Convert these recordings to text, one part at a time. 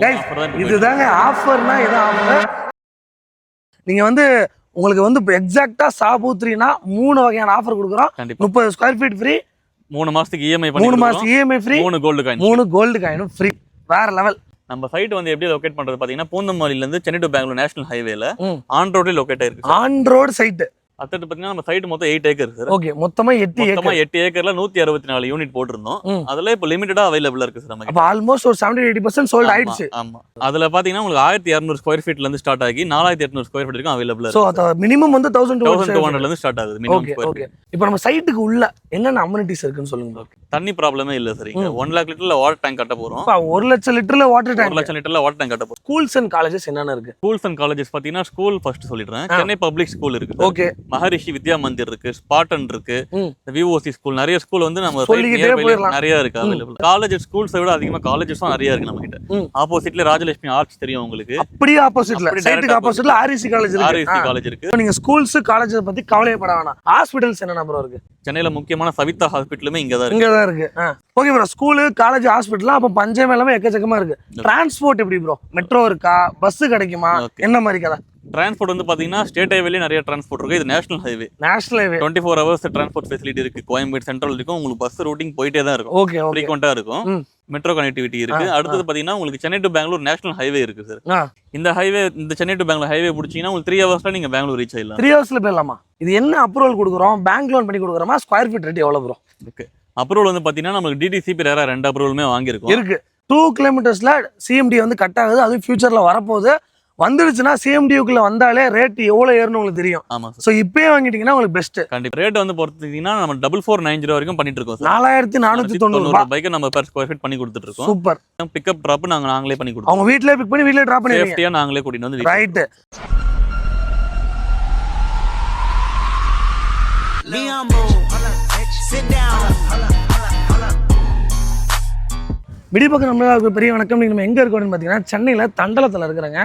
Guys இதுதாங்க ஆஃபர்னா இதான் offer. நீங்க வந்து உங்களுக்கு வந்து இப்போ எக்ஸாக்டா சாபூத்ரினா 3 வகையான ஆஃபர் கொடுக்குறோம். 30 ஸ்கொயர் ஃபீட் ஃப்ரீ, 3 மாசத்துக்கு இஎம்ஐ பண்ணி 3 மாசம் EMI free, 3 gold coin 3 gold காயினும் ஃப்ரீ. வேற லெவல். நம்ம சைட் வந்து எப்படி லொகேட் பண்றது பாத்தீங்கன்னா பூந்தமல்லில இருந்து சென்னை டு பெங்களூர் நேஷனல் ஹைவேல ஆன் ரோட்ல லொகேட் ஆயிருக்கு. On road site. அத்தட்டு பாத்தீங்கன்னா நம்ம சைட் மொத்தம் 8 ஏக்கர் சார். ஓகே, மொத்தமா 8 ஏக்கர்ல 164 யூனிட் போட்டுருந்தோம். அதுல இப்ப லிமிட்டடா அவைலபிளா இருக்கு சார் நமக்கு. அப்ப ஆல்மோஸ்ட் ஒரு 70-80% சோல்ட் ஆயிடுச்சு. ஆமா, அதுல பாத்தீங்கன்னா உங்களுக்கு 1200 ஸ்கொயர் ஃபீட்ல இருந்து ஸ்டார்ட் ஆகி 4800 ஸ்கொயர் ஃபீட் வரைக்கும் அவைலபிளா சோ இருக்கு. அது மினிமம் வந்து 1200 ல இருந்து ஸ்டார்ட் ஆகுது மினிமம் ஸ்கொயர் ஃபீட். இப்போ நம்ம சைட்டுக்கு உள்ள என்னென்ன அம்யூனிட்டிஸ் இருக்குன்னு சொல்லுங்க. தண்ணி ப்ராப்ளமே இல்ல சார். இங்க 1 lakh லிட்டர்ல வாட்டர் டேங்க் கட்ட போறோம். 1 லட்சம் லிட்டர்ல வாட்டர் டேங்க் 1 லட்சம் லிட்டர்ல வாட்டர் டேங்க் கட்ட போறோம். ஸ்கூல்ஸ் அண்ட் காலேஜஸ் என்னென்ன இருக்கு? ஸ்கூல்ஸ் அண்ட் காலேஜஸ் பாத்தீங்கன்னா ஸ்கூல் ஃபர்ஸ்ட் சொல்லிடுறேன். சென்னை பப்ளிக் ஸ்கூல் இருக்கு. ஓகே. மகரிஷி வித்யா மந்திர் இருக்கு, ஸ்பார்டன் இருக்கு, விஓசி ஸ்கூல், நிறைய ஸ்கூல் வந்து நம்ம நிறைய இருக்கு அவைலபிள். காலேஜ் ஸ்கூல்ஸை விட அதிகமா காலேஜஸும் நிறைய இருக்கு நம்ம கிட்ட. ஆப்போசிட்ல ராஜலட்சுமி ஆர்ட்ஸ் தெரியும் உங்களுக்கு. அப்படியே ஆப்போசிட்ல சைட்டுக்கு ஆப்போசிட்ல ஆர்இசி காலேஜ் இருக்கு. ஆர்இசி காலேஜ் இருக்கு. நீங்க ஸ்கூல்ஸ் காலேஜஸ் பத்தி கவலைப்பட வேணாம். ஹாஸ்பிடல்ஸ் என்னென்ன ப்ரோ இருக்கு? சென்னையில முக்கியமான சவிதா ஹாஸ்பிடலுமே இங்க தான் இருக்கு. Okay bro, school college hospital அப்ப பஞ்சம் எல்லாமே எக்கச்சக்கமா இருக்கு. டிரான்ஸ்போர்ட் எப்படி ப்ரோ? மெட்ரோ இருக்கா? பஸ் கிடைக்குமா? என்ன மாதிரி கதை? டிரான்ஸ்போர்ட் வந்து பாத்தீங்கன்னா ஸ்டேட் ஹைவேலயே நிறைய டிரான்ஸ்போர்ட் இருக்கு. இது national highway. 24 hours transport facility இருக்கு. கோயம்பேடு சென்ட்ரல் இருக்கும். உங்களுக்கு பஸ் ரூட்டிங் போயிட்டே தான் இருக்கும். ஓகே, ஃப்ரீக்வெண்டா இருக்கும். மெட்ரோ கனெக்டிவிட்டி இருக்கு. அடுத்தது பாத்தீங்கன்னா உங்களுக்கு Chennai to Bangalore national highway இருக்கு சார். இந்த ஹைவே, இந்த சென்னை டு பெங்களூர் ஹைவே பிடிச்சீங்கன்னா உங்களுக்கு 3 hours நீங்க பெங்களூர் ரீச் ஆயிடலாம். 3 hours போயிடலாமா? இது என்ன அப்ரூவல் கொடுக்குறோம்? பேங்க் லோன் பண்ணி கொடுக்குறோமா? ஸ்கொயர் ஃபீட் ரேட் எவ்வளவு ப்ரோ? ஓகே, அப்ரூவல் வந்து பாத்தீங்கன்னா நமக்கு டிடிசிபி ரேரா 2 அப்ரூவலுமே வாங்கியிருக்கோம். இருக்கு. 2 kilometersல சிஎம்டி வந்து கட் ஆகுது. அது ஃபியூச்சர்ல வரப்போகுது. வந்துடுச்சுன்னா சிஎம்டிக்குள்ள வந்தாலே ரேட் எவ்வளவு ஏறணும் உங்களுக்கு தெரியும். ஆமா, சோ இப்பயே வாங்கிட்டீங்கன்னா உங்களுக்கு பெஸ்ட். கண்டிப்பா ரேட் வந்து பொறுத்தீங்கன்னா நம்ம 4490 வரைக்கும் பண்ணிட்டு இருக்கோம் சார். 4490 ரூபாய்க்கு நம்ம பெர் ஸ்கொயர் ஃபீட் பண்ணி கொடுத்துட்டு இருக்கோம். சூப்பர். பிக்கப் டிராப் நாங்களே பண்ணி கொடுப்போம். அவங்க வீட்லயே பிக் பண்ணி வீட்லயே டிராப் பண்ணி சேஃப்டியா நாங்களே கூட்டிட்டு வந்து. ரைட். விடிபக்கம் நம்மளுக்கு பெரிய வணக்கம். நம்ம எங்கே இருக்கோம் அப்படின்னு பார்த்தீங்கன்னா சென்னையில் தண்டலத்தில் இருக்கிறாங்க.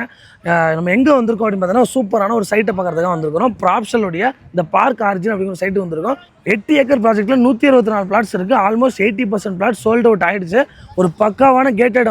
நம்ம எங்கே வந்திருக்கோம் அப்படின்னு பார்த்தீங்கன்னா சூப்பரான ஒரு சைட்டை பார்க்கறதுக்காக வந்திருக்கிறோம். ப்ராப்ஷலுடைய இந்த பார்க் ஆர்ஜின் அப்படிங்கிற சைட்டு வந்திருக்கோம். 8 ஏக்கர் ப்ராஜெக்ட்டில் 124 பிளாட்ஸ் இருக்குது. ஆல்மோஸ்ட் 80% பிளாட் சோல்ட் அவுட் ஆகிடுச்சு. ஒரு பக்காவான gated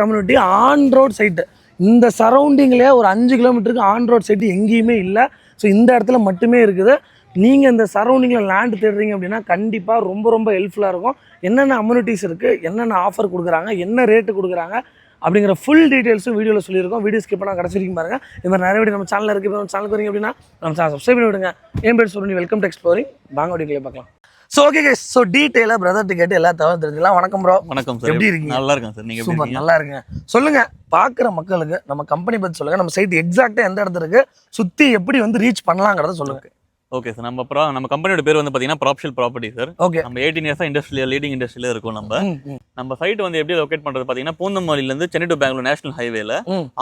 community on road side. இந்த சரௌண்டிங்லேயே ஒரு 5 கிலோமீட்டருக்கு ஆன் ரோட் சைட்டு எங்கேயுமே இல்லை. ஸோ இந்த இடத்துல மட்டுமே இருக்குது. நீங்கள் இந்த சரௌண்டிங்கில் லேண்ட் தேடுறீங்க அப்படின்னா கண்டிப்பாக ரொம்ப ரொம்ப ஹெல்ப்ஃபுல்லாக இருக்கும். என்னென்ன அம்யூனிட்டிஸ் இருக்குது, என்னென்ன ஆஃபர் கொடுக்குறாங்க, என்ன ரேட்டு கொடுக்குறாங்க அப்படிங்கிற ஃபுல் டீட்டெயில்ஸும் வீடியோவில் சொல்லியிருக்கோம். வீடியோ ஸ்கிப் பண்ணால் கடைசி வரைக்கும் பாருங்கள். இது மாதிரி நிறைய வீடியோ நம்ம சேனலில் இருக்குது. இப்போ நம்ம சேனலுக்கு வரீங்க அப்படின்னா நம்ம சேனல் சப்ஸ்கிரைப் பண்ணி விடுங்க. என் பேர் சொல்லி வெல்கம் டு எக்ஸ்ப்ளோரிங். வாங்க வீடியோக்களே பார்க்கலாம். ஸோ ஓகே கைஸ், ஸோ டீட்டெயிலாக பிரதர் கேட்டு எல்லா தகவல் தெரிஞ்சுக்கலாம். வணக்கம் ப்ரோ. வணக்கம் சார். எப்படி இருக்கீங்க? நல்லா இருக்கேன் சார். நீங்கள் சூப்பர், நல்லா இருங்க. சொல்லுங்க, பார்க்குற மக்களுக்கு நம்ம கம்பெனி பற்றி சொல்லுங்கள். நம்ம சைட் எக்ஸாக்டாக எந்த இடத்துல இருக்குது, சுற்றி எப்படி வந்து ரீச் பண்ணலாங்கிறத சொல்லுங்கள். ஓகே சார், நம்ம கம்பெனியோட பேர் வந்து பாத்தீங்கன்னா ப்ராப்ஷல் ப்ராப்பர்ட்டி சார். ஓகே. நம்ம 18 இயர்ஸா லீடிங் இண்டஸ்ட்ரியில இருக்கோம். நம்ம சைட் வந்து எப்படி லொகேட் பண்றது பாத்தீங்கன்னா பூந்தமல்லில இருந்து சென்னை டு பெங்களூர் நேஷனல் ஹைவேல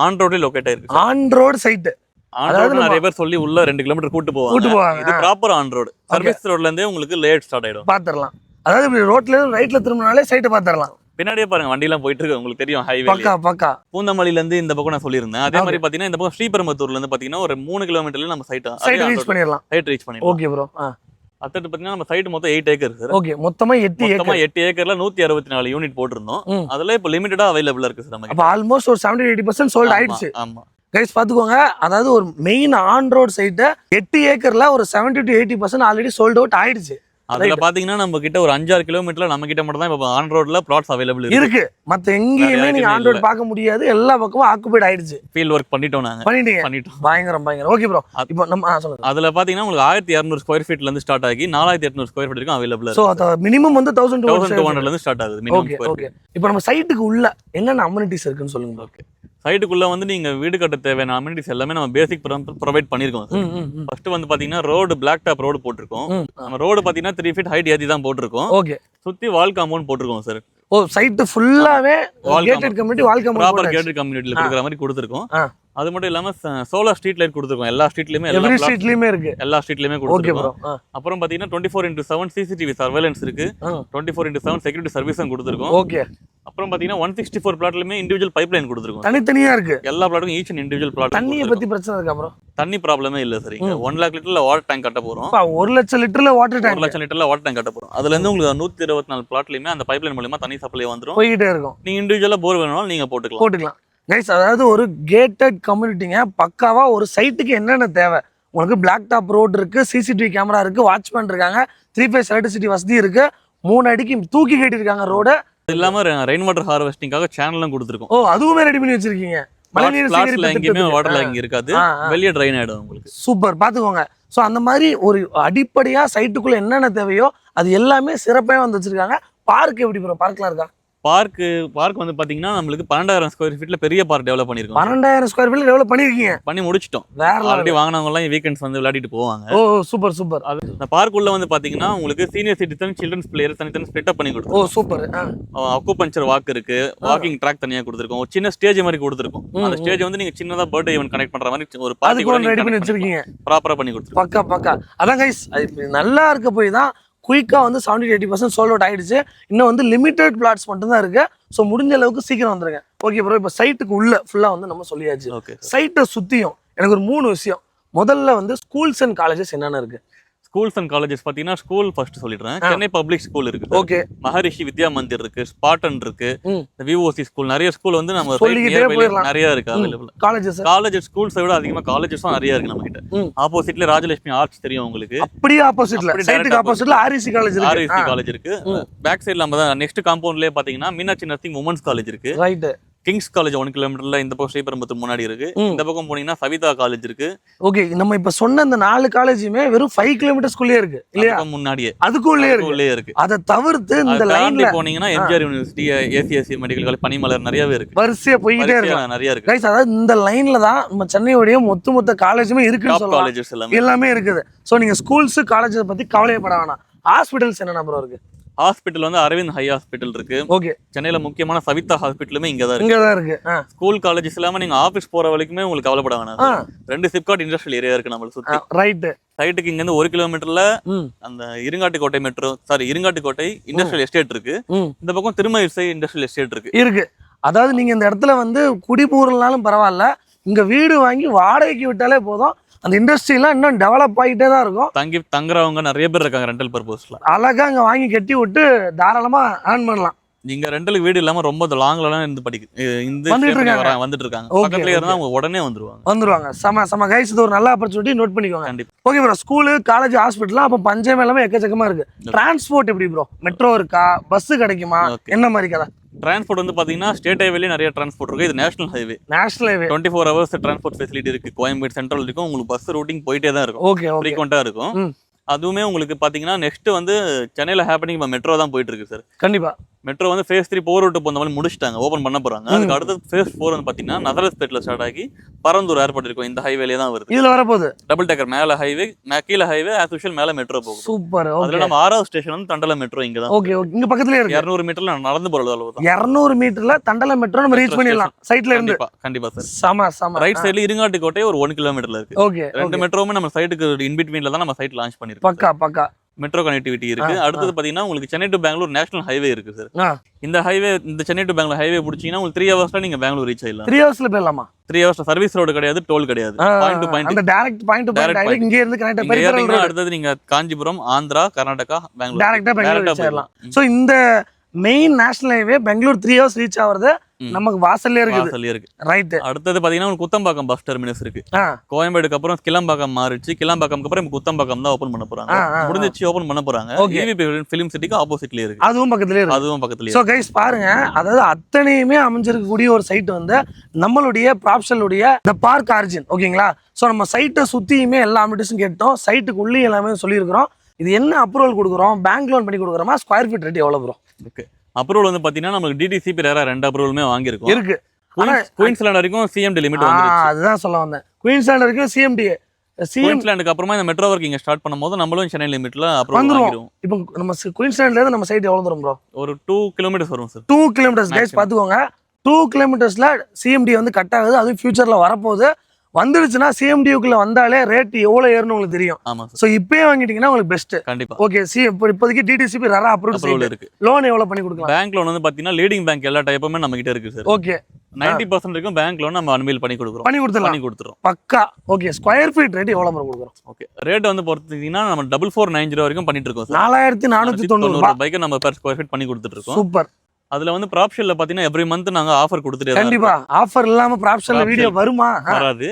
ஆன் ரோட்ல லொகேட் ஆயிருக்கு. On road side. அதாவது நிறைய பேர் சொல்லி உள்ள 2 கிலோமீட்டர் கூட்டு போவாங்க. இது ப்ராப்பர் ஆன் ரோடு. சர்வீஸ் ரோட்ல இருந்தே உங்களுக்கு லேட் ஸ்டார்ட் ஆயிடும். பாத்துறலாம். அதாவது ரோட்ல ரைட்ல திரும்பினாலே சைட்டை பாத்துறலாம். பின்னாடியே பாருங்க, வண்டி எல்லாம் போயிட்டு இருக்கு. உங்களுக்கு தெரியும் ஹைவே பக்கா. பூந்தமல்லில இருந்து இந்த பக்கம் நான் சொல்லியிருந்தேன். அதே மாதிரி பாத்தீங்கன்னா இந்த பக்கம் ஸ்ரீபெரும்புத்தூர்ல இருந்து பாத்தீங்கன்னா ஒரு 3 கிலோமீட்டர்ல நம்ம சைட் ரீச் பண்ணிடலாம். Okay bro. அத்தட்டு பாத்தீங்கன்னா நம்ம சைட் மொத்தம் 8 ஏக்கர் சார். ஓகே, மொத்தமா 8 ஏக்கர்ல 164 யூனிட் போட்டுருந்தோம். அதுல இப்ப லிமிட்டடா அவைலபிளா இருக்கு சார் நமக்கு. அப்ப ஆல்மோஸ்ட் ஒரு 70-80% சோல்ட் ஆயிடுச்சு. ஆமா கைஸ் பாத்துக்கோங்க. அதாவது ஒரு மெயின் ஆன் ரோட் சைட் 8 ஏக்கர்ல ஒரு 70-80% ஆல்ரெடி சோல்ட் அவுட் ஆயிடுச்சு. அதுல பாத்தீங்கன்னா நம்ம கிட்ட ஒரு 5-6 கிலோமீட்டர்ல நம்ம கிட்ட மட்டும் தான் இப்ப ஆன் ரோட்ல பிளாட்ஸ் அவைலபிள் இருக்கு. மத்த எங்கேயுமே நீங்க ஆன் ரோட் பார்க்க முடியாது. எல்லா பக்கமும் ஆக்குபைட் ஆயிடுச்சு. ஃபீல்ட் ஒர்க் பண்ணிட்டோம் நாங்க. பண்ணிட்டோம். பயங்கரம். Okay bro. இப்போ நம்ம சொல்லுங்க. அதுல பாத்தீங்கன்னா உங்களுக்கு 1200 ஸ்கொயர் ஃபீட்ல இருந்து ஸ்டார்ட் ஆகி 4800 ஸ்கொயர் ஃபீட் வரைக்கும் அவைலபிள் இருக்கு. சோ மினிமம் வந்து 1200 ல இருந்து ஸ்டார்ட் ஆகுது மினிமம். ஓகே. இப்போ நம்ம சைட்டுக்கு உள்ள என்னென்ன அம்யூனிட்டிஸ் இருக்குன்னு சொல்லுங்க. ஓகே, சைட்டுக்குள்ள வந்து நீங்க வீடு கட்ட தேவையான அம்யூனிட்டிஸ் எல்லாமே நம்ம பேசிக் ப்ரொவைட் பண்ணிருக்கோம். ஃபர்ஸ்ட் வந்து பாத்தீங்கன்னா ரோடு பிளாக் டாப் ரோடு போட்டிருக்கோம். நம்ம ரோடு பாத்தீங்கன்னா 3 ஃபீட் ஹைட் ஏத்தி தான் போட்டிருக்கோம். ஓகே. சுத்தி வால் காம்பவுண்ட் போட்டிருக்கோம் சார். ஓ, சைட் ஃபுல்லாவே gated community wall compound proper gated கம்யூனிட்டில கொடுக்குற மாதிரி கொடுத்திருக்கோம். அது மட்டும் இல்லாம சோலார் ஸ்ட்ரீட் லைட் கொடுத்திருக்கோம். எல்லா ஸ்ட்ரீட்லயுமே இருக்கு. எல்லா ஸ்ட்ரீட்லயுமே கொடுத்திருக்கோம். அப்புறம் பாத்தீங்கன்னா 24/7 சிசிடிவி சர்வேலன்ஸ் இருக்கு. 24/7 செக்யூரிட்டி சர்வீஸும் கொடுத்திருக்கோம். ஓகே. அப்புறம் பாத்தீங்கன்னா 164 பிளாட்லயுமே இண்டிவிஜுவல் பைப்லைன் கொடுத்திருக்கோம். தனித்தனியா இருக்கு. எல்லா பிளாட்டுக்கும் ஈச் அண்ட் இண்டிவிஜுவல் பிளாட். தண்ணியை பத்தி பிரச்சனை இருக்கா ப்ரோ? தண்ணி ப்ராப்ளமே இல்ல சார். இங்க 1 lakh லிட்டர்ல வாட்டர் டேங்க் கட்ட போறோம். 1 லட்சம் லிட்டர்ல வாட்டர் 1 டேங்க் லட்சம் லிட்டர்ல வாட்டர் டேங்க் கட்ட போறோம். அதுல இருந்து உங்களுக்கு 124 பிளாட்லயுமே அந்த பைப்லைன் மூலமா தண்ணி சப்ளை வந்துரும். போயிட்டே இருக்கும். நீங்க இண்டிவிஜுவலா போர் வேணும்னாலும் நீங்க போட்டுக்கலாம். கைஸ், அதாவது ஒரு கேட்டட் கம்யூனிட்டிங்க. பக்காவா ஒரு சைட்டுக்கு என்னென்ன தேவை, உங்களுக்கு பிளாக் டாப் ரோடு இருக்கு, சிசிடிவி கேமரா இருக்கு, வாட்ச்மேன் இருக்காங்க, 3 phase எலக்ட்ரிசிட்டி வசதி இருக்கு, 3 அடிக்கு தூக்கி கட்டிருக்காங்க ரோடு. அது இல்லாம ரெயின் வாட்டர் ஹார்வெஸ்டிங்காக சேனலும் கொடுத்துருக்கோம். அதுவுமே ரெடி பண்ணி வச்சிருக்கீங்க. பிளாட்ஸ்ல எங்கேயுமே வாட்டர் லைன் இருக்காது, வெளியே ட்ரைன் ஆயிடும் உங்களுக்கு. சூப்பர், பாத்துக்கோங்க. ஸோ அந்த மாதிரி ஒரு அடிப்படையா சைட்டுக்குள்ள என்னென்ன தேவையோ அது எல்லாமே சிறப்பாக வந்து வச்சிருக்காங்க. பார்க் எப்படி ப்ரோ? பார்க்லாம் இருக்கா? பார்க் வந்து பாத்தீங்கன்னா நம்மளுக்கு 12,000 ஸ்கொயர் ஃபீட்ல பெரிய பார்க் டெவலப் பண்ணிருக்கோம். 12,000 ஸ்கொயர் ஃபீட்ல டெவலப் பண்ணிருக்கீங்க? பண்ணி முடிச்சிட்டோம். வேற ஆல்ரெடி வாங்குனவங்க எல்லாம் வீக்கெண்ட்ஸ் வந்து விளையாடிட்டு போவாங்க. ஓ சூப்பர் சூப்பர். அந்த பார்க் உள்ள வந்து பாத்தீங்கன்னா உங்களுக்கு சீனியர் சிட்டிசன், சில்ட்ரன்ஸ் பிளேயர் தனித்தனி ஸ்ப்ளிட் அப் பண்ணி கொடுத்தோம். ஓ சூப்பர். அக்குபஞ்சர் வாக் இருக்கு, வாக்கிங் ட்ராக் தனியா கொடுத்துருக்கோம், ஒரு சின்ன ஸ்டேஜ் மாதிரி கொடுத்துருக்கோம். அந்த ஸ்டேஜ் வந்து நீங்க சின்னதா பர்த்டே ஈவென்ட் கனெக்ட் பண்ற மாதிரி ஒரு பார்ட்டி ரெடி பண்ணி வச்சிருக்கீங்க. ப்ராப்பரா பண்ணி கொடுத்துருக்கோம். பக்கா. அதான் கைஸ், நல்லா இருக்க போய் தான் குயிக்காக வந்து 70-80% சோல்ட் அவுட் ஆகிடுச்சு. இன்னும் வந்து லிமிடெட் பிளாட்ஸ் மட்டும்தான் இருக்குது. ஸோ முடிஞ்ச அளவுக்கு சீக்கிரம் வந்துருங்க. ஓகே ப்ரோ, இப்போ சைட்டுக்கு உள்ள ஃபுல்லாக வந்து நம்ம சொல்லியாச்சு. ஓகே, சைட்டை சுற்றியும் எனக்கு ஒரு 3 விஷயம். முதல்ல வந்து ஸ்கூல்ஸ் அண்ட் காலேஜஸ் என்னென்ன இருக்குது? ஸ்கூல்ஸ் அண்ட் காலேஜஸ் பார்த்தீங்கன்னா ஸ்கூல் ஃபர்ஸ்ட் சொல்லிடுறேன். சென்னை பப்ளிக் ஸ்கூல் இருக்கு. ஓகே. மகரிஷி வித்யா மந்திர் இருக்கு, ஸ்பாட்டன் இருக்கு, விஓசி ஸ்கூல், நிறைய ஸ்கூல் வந்து நம்ம நிறைய இருக்கு அவைலபிள். காலேஜஸ் ஸ்கூல்ஸை விட அதிகமா காலேஜஸும் நிறைய இருக்கு நம்ம கிட்ட. ஆப்போசிட்ல ராஜலட்சுமி ஆர்ட்ஸ் தெரியும் உங்களுக்கு. அப்படியே ஆப்போசிட்ல சைட்டுக்கு ஆப்போசிட்ல ஆர்இசி காலேஜ் இருக்கு. பேக் சைடுல நம்ம தான் நெக்ஸ்ட் காம்பவுண்ட்லயே பாத்தீங்கன்னா மீனாட்சி நர்சிங் உமன்ஸ் காலேஜ் இருக்கு. ரைட். கிங்ஸ் காலேஜ் 1 கிலோமீட்டர்ல இந்த பக்கம் ஸ்ரீபெரும்புத்தூர் முன்னாடி இருக்கு. இந்த பக்கம் போனீங்கன்னா சவிதா காலேஜ் இருக்கு. ஓகே, நம்ம இப்ப சொன்ன இந்த 4 காலேஜுமே வெறும் 5 கிலோமீட்டர்ஸ்குள்ளே இருக்கு இல்லையா? முன்னாடியே அதுக்குள்ளே இருக்கு. அதை தவிர்த்து இந்த லைன்ல போனீங்கன்னா MGR university, ACSC medical college, Panimalar நிறையவே இருக்கு. வரிசையா போயிட்டே இருக்கு, நிறைய இருக்கு. கைஸ், அதாவது இந்த லைன்ல தான் நம்ம சென்னையோட மொத்த காலேஜுமே இருக்குன்னு சொல்லலாம். காலேஜஸ் எல்லாமே இருக்குது. சோ நீங்க ஸ்கூல்ஸ் காலேஜஸ் பத்தி கவலைப்பட வேணாம். ஹாஸ்பிடல்ஸ் என்னென்ன ப்ரோ இருக்கு? ஹாஸ்பிட்டல் வந்து அரவிந்த் ஹை ஹாஸ்பிட்டல் இருக்கு. ஓகே. சென்னையில முக்கியமான சவிதா ஹாஸ்பிட்டலுமே இங்க தான் இருக்கு. ஸ்கூல் காலேஜஸ் இல்லாம நீங்க ஆபீஸ் போற வரைக்குமே உங்களுக்கு கவலைப்பட வேணாம். 2 சிப்காட் இண்டஸ்ட்ரியல் ஏரியா இருக்கு நம்மளுக்கு சுத்தி. ரைட். சைட்டுக்கு இங்க இருந்து 1 கிலோமீட்டர்ல அந்த Irungattukottai metro, Irungattukottai industrial estate இருக்கு. இந்த பக்கம் திருமயிசை இண்டஸ்ட்ரியல் எஸ்டேட் இருக்கு. அதாவது நீங்க இந்த இடத்துல வந்து குடிபூரல்னாலும் பரவாயில்ல, இங்க வீடு வாங்கி வாடகைக்கு விட்டாலே போதும். அந்த இண்டஸ்ட்ரியெல்லாம் இன்னும் டெவலப் ஆகிட்டே தான் இருக்கும். தங்குறவங்க நிறைய பேர் இருக்காங்க ரெண்டல் பர்பஸ்ல. அழகா அங்க வாங்கி கட்டி விட்டு தாராளமா ஏர்ன் பண்ணலாம். நீங்க ரெண்டலுக்கு வீடு இல்லாம ரொம்ப லாங்லாம் இருந்து வந்துட்டு இருக்காங்க. பக்கத்துல இருந்தா அவங்க உடனே வந்துருவாங்க. சம கைஸ், இது ஒரு நல்ல ஆப்பர்ச்சுனிட்டி, நோட் பண்ணிக்கோங்க. கண்டிப்பா. Okay bro, school, college, hospital அப்ப பஞ்சமே எல்லாமே எக்கச்சக்கமா இருக்கு. டிரான்ஸ்போர்ட் எப்படி ப்ரோ? மெட்ரோ இருக்கா? பஸ் கிடைக்குமா? என்ன மாதிரி கதை? டிரான்ஸ்போர்ட் வந்து பாத்தீங்கன்னா ஸ்டேட் ஹைவேலயே நிறைய டிரான்ஸ்போர்ட் இருக்கு. இது national highway 24 hours transport facility இருக்கு. கோயம்பேடு சென்ட்ரல் இருக்கும். உங்களுக்கு பஸ் ரூட்டிங் போயிட்டே தான் இருக்கும். ஓகே, ஃப்ரீக்வெண்டா இருக்கும். அதுவுமே உங்களுக்கு பாத்தீங்கன்னா நெக்ஸ்ட் வந்து சென்னையில ஹேப்பனிங் இப்போ மெட்ரோ தான் போயிட்டு இருக்கு சார். கண்டிப்பா. மெட்ரோ வந்து phase 3 போர் ரோட்டு போன மாதிரி முடிச்சிட்டாங்க, ஓபன் பண்ண போறாங்க. அதுக்கு அடுத்து phase 4 வந்து பாத்தீங்கன்னா நசரஸ்பேட்ல ஸ்டார்ட் ஆகி பரந்தூர் ஏர்போர்ட் இருக்கும். இந்த ஹைவேல தான் வருது. இதுல வரப்போகுது டபுள் டேக்கர், மேல ஹைவே, கீழ ஹைவே, as usual மேல மெட்ரோ போகும். சூப்பர். அதுல நம்ம 6வது ஸ்டேஷன் வந்து தண்டல மெட்ரோ இங்க தான். ஓகே, இங்க பக்கத்துலயே இருக்கு. 200 மீட்டர்ல நடந்து போற அளவு தான். 200 மீட்டர்ல தண்டல மெட்ரோ நம்ம ரீச் பண்ணிடலாம் சைட்ல இருந்து. கண்டிப்பா சார். சம ரைட் சைடுல இருங்காட்டுக்கோட்டை ஒரு 1 கிலோமீட்டர்ல இருக்கு. ஓகே. 2 மெட்ரோமே நம்ம சைடுக்கு இன் பிட்வீன்ல தான் நம்ம சைட் லான்ச் பண்ணிருக்கோம். பக்கா மெட்ரோ கனெக்டிவிட்டி இருக்கு. அடுத்தது பாத்தீங்கன்னா உங்களுக்கு Chennai to Bangalore national highway இருக்கு சார். இந்த ஹைவே, இந்த சென்னை டு பெங்களூர் ஹைவே பிடிச்சீங்கன்னா உங்களுக்கு 3 ஹவர்ஸ்ல நீங்க பெங்களூர் ரீச் ஆயிடலாம். 3 ஹவர்ஸ்ல போயிடலாமா? 3 ஹவர்ஸ்ல சர்வீஸ் ரோடு கிடையாது, டோல் கிடையாது. பாயிண்ட் டு பாயிண்ட், அந்த டைரக்ட் பாயிண்ட் டு பாயிண்ட் இங்க இருந்து கனெக்ட் பண்ணி அடுத்தது நீங்க காஞ்சிபுரம், ஆந்திரா, கர்நாடகா, பெங்களூர் டைரக்டா பெங்களூர் போயிடலாம். சோ இந்த main national highway Bangalore 3 hours reach ஆவறது நமக்கு வாசல்ல இருக்கு. ரைட். அடுத்தது பாத்தீங்கன்னா குத்தம்பாக்கம் பஸ் டெர்மினஸ் இருக்கு. கோயம்பேடுக்கு அப்புறம் கிளம்பாக்கம் மாறிச்சு. கிளம்பாக்கம்க்கு அப்புறம் குத்தம்பாக்கம் தான் ஓபன் பண்ண போறாங்க. முடிஞ்சிச்சு, ஓபன் பண்ண போறாங்க. EVP ஃபிலிம் சிட்டிக்கு ஆப்போசிட்லயே இருக்கு. அதுவும் பக்கத்துலயே. சோ கைஸ் பாருங்க, அதாவது அத்தனையுமே அமைஞ்சிருக்கக்கூடிய ஒரு சைட் வந்து நம்மளுடைய ப்ராப்ஷலுடைய தி பார்க் ஆரிஜின். ஓகேங்களா? சோ நம்ம சைட்டை சுத்தியுமே எல்லா அமிட்டிஸும் கேட்டோம். சைட்டுக்கு உள்ளே எல்லாமே சொல்லியிருக்கிறோம். இது என்ன அப்ரூவல் கொடுக்குறோம்? பேங்க் லோன் பண்ணி கொடுக்குறோமா? ஸ்கொயர் ஃபீட் ரேட் எவ்வளவு ப்ரோ? ஓகே, அப்ரூவல் வந்து பாத்தீங்கன்னா நமக்கு DTCP ரேரா 2 அப்ரூவலுமே வாங்கியிருக்கோம். இருக்கு. குயின்ஸ்லாண்ட் வரைக்கும் CMD லிமிட் வந்துருச்சு. அதுதான் சொல்ல வந்தேன். குயின்ஸ்லாண்ட் வரைக்கும் CMD. குயின்ஸ்லாண்டுக்கு அப்புறமா இந்த மெட்ரோ ஒர்க் இங்க ஸ்டார்ட் பண்ணும்போது நம்மளும் சென்னை லிமிட்ல அப்ரூவல் வாங்கிடுவோம். இப்போ நம்ம குயின்ஸ்லாண்ட்ல இருந்து நம்ம சைட் எவ்வளவு தூரம் ப்ரோ? ஒரு 2 கிலோமீட்டர்ஸ் வரும் சார். 2 கிலோமீட்டர்ஸ் கைஸ் பாத்துக்கோங்க. 2 கிலோமீட்டர்ஸ்ல CMD வந்து கட் ஆகுது. அது ஃபியூச்சர்ல வரப்போகுது. வந்துருச்சுன்னா CMDக்குள்ள வந்தாலே ரேட் எவ்வளவு ஏறுன்னு உங்களுக்கு தெரியும். சோ இப்பவே வாங்கிட்டீங்கன்னா உங்களுக்கு பெஸ்ட். கண்டிப்பா. ஓகே, இப்போதைக்கு DTCP ரரா அப்ரூவல் இருக்கு. லோன் எவ்வளவு பண்ணி கொடுக்கலாம்? பேங்க் லோன் வந்து பாத்தீங்கன்னா லீடிங் பேங்க் எல்லா டைப்புமே நம்ம கிட்ட இருக்கு சார். ஓகே. 90% வரைக்கும் பேங்க் லோன் நம்ம அன்வீல் பண்ணி கொடுக்குறோம். பண்ணி கொடுத்துறோம் பக்கா. ஓகே, ஸ்கொயர் ஃபீட் ரேட் எவ்வளவு ப்ரோ கொடுக்குறோம்? ஓகே, ரேட் வந்து பொறுத்தீங்கன்னா நம்ம 4490 வரைக்கும் பண்ணிட்டு இருக்கோம் சார். 4490 ரூபாய்க்கு நம்ம பெர் ஸ்கொயர் ஃபீட் பண்ணி கொடுத்துட்டு இருக்கோம். சூப்பர். அதுல வந்து ப்ராப்ஷன்ல பாத்தீங்கன்னா எவ்ரி மந்த் நாங்க ஆஃபர் கொடுத்துட்டே இருக்கோம். கண்டிப்பா ஆஃபர் இல்லாம ப்ராப்ஷன்ல வீடியோ வருமா? வராது.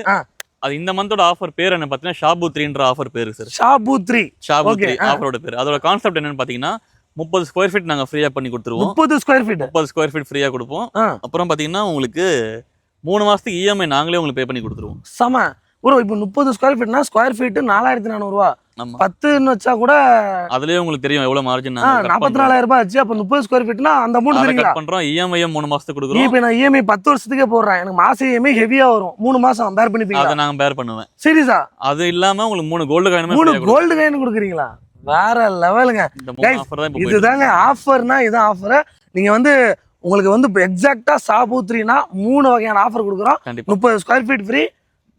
அது இந்த மந்தோட ஆஃபர் பேர் என்ன பாத்தீங்கன்னா ஷாபு 3ன்ற ஆஃபர் பேரு சார். ஷாபு 3 ஆஃபரோட பேர். அதோட கான்செப்ட் என்னன்னு பாத்தீங்கன்னா 30 ஸ்கொயர் ஃபீட் நாங்க ஃப்ரீயா பண்ணி கொடுத்துருவோம். 30 ஸ்கொயர் ஃபீட் ஃப்ரீயா கொடுப்போம். அப்புறம் பாத்தீங்கன்னா உங்களுக்கு 3 மாசத்துக்கு இஎம்ஐ நாங்களே உங்களுக்கு பே பண்ணி கொடுத்துருவோம். சம ப்ரோ. இப்போ 30 ஸ்கொயர் ஃபீட்னா ஸ்கொயர் ஃபீட் 4400 ரூபா. 10ன்னு வச்சா கூட அதுலயே உங்களுக்கு தெரியும் எவ்வளவு மார்ஜின். 44000 ரூபாய் ஆச்சு. அப்ப 30 ஸ்கொயர் ஃபீட்னா அந்த அமௌண்ட் தெரியுங்களா? கட் பண்றோம். இஎம்ஐ 3 மாசத்துக்கு கொடுக்குறோம். இப்போ நான் இஎம்ஐ 10 வருஷத்துக்கே போடுறேன். எனக்கு மாச இஎம்ஐ ஹெவியா வரும். 3 மாசம் பேர் பண்ணிப்பீங்க? அத நாங்க பேர் பண்ணுவேன். சீரியஸா? அது இல்லாம உங்களுக்கு 3 கோல்டு காயினுமே 3 கோல்டு காயின் கொடுக்குறீங்களா? வேற லெவலுங்க. இதுதாங்க ஆஃபர்னா, இதான் ஆஃபர். நீங்க வந்து உங்களுக்கு வந்து எக்ஸாக்ட்டா ஷாபு 3னா 3 வகையான ஆஃபர் கொடுக்குறோம். 30 ஸ்கொயர் ஃபீட் ஃப்ரீ,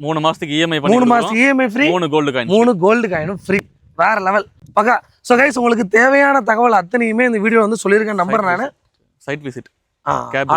3 மாசத்துக்கு இஎம்ஐ பண்ணி 3 மாசம் EMI free, 3 gold coin free. வேற லெவல் பக்கா. ஸோ கைஸ், உங்களுக்கு தேவையான தகவல் அத்தனையுமே இந்த வீடியோ வந்து சொல்லியிருக்கேன் நம்பர். நான் சைட் விசிட்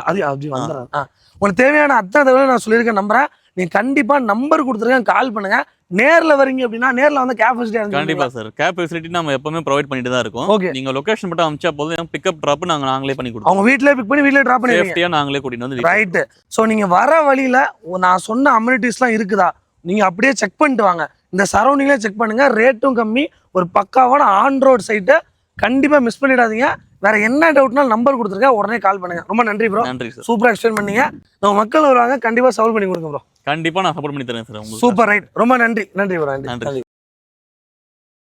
அது அப்படி வந்துடுறேன். உங்களுக்கு தேவையான அத்தனை தகவல் நான் சொல்லியிருக்கேன் நம்புறேன். நீங்க கண்டிப்பா நம்பர் கொடுத்துருக்கேன், கால் பண்ணுங்க. நேர்ல வரீங்க அப்படின்னா நேர்ல வந்து கேப் ஃபெசிலிட்டி கண்டிப்பா சார். கேப் ஃபெசிலிட்டி நம்ம எப்பவுமே ப்ரொவைட் பண்ணிட்டு தான் இருக்கோம். நீங்க லொகேஷன் மட்டும் அனுப்பிச்சா போதும், பிக்கப் டிராப் நாங்களே பண்ணி கொடுப்போம். அவங்க வீட்லயே பிக் பண்ணி வீட்லயே டிராப் பண்ணி சேஃப்டியா நாங்களே கூட்டிட்டு வந்து. ரைட். சோ நீங்க வர வழியில நான் சொன்ன அம்யூனிட்டிஸ்லாம் இருக்குதா நீங்க அப்படியே செக் பண்ணிட்டு வாங்க. இந்த சரௌண்டிங்ல செக் பண்ணுங்க. ரேட்டும் கம்மி, ஒரு பக்காவான ஆன் ரோட் சைட்டு. கண்டிப்பா மிஸ் பண்ணிடாதீங்க. வேற என்ன டவுட்னாலும் நம்பர் கொடுத்துருக்கேன், உடனே கால் பண்ணுங்க. ரொம்ப நன்றி ப்ரோ. நன்றி சார். சூப்பரா எக்ஸ்பிளைன் பண்ணீங்க. நம்ம மக்கள் வருவாங்க, கண்டிப்பா சால்வ் பண்ணி கொடுங்க ப்ரோ. கண்டிப்பா நான் சப்போர்ட் பண்ணி தரேன் சார். சூப்பர். ரைட். ரொம்ப நன்றி ப்ரோ. நன்றி.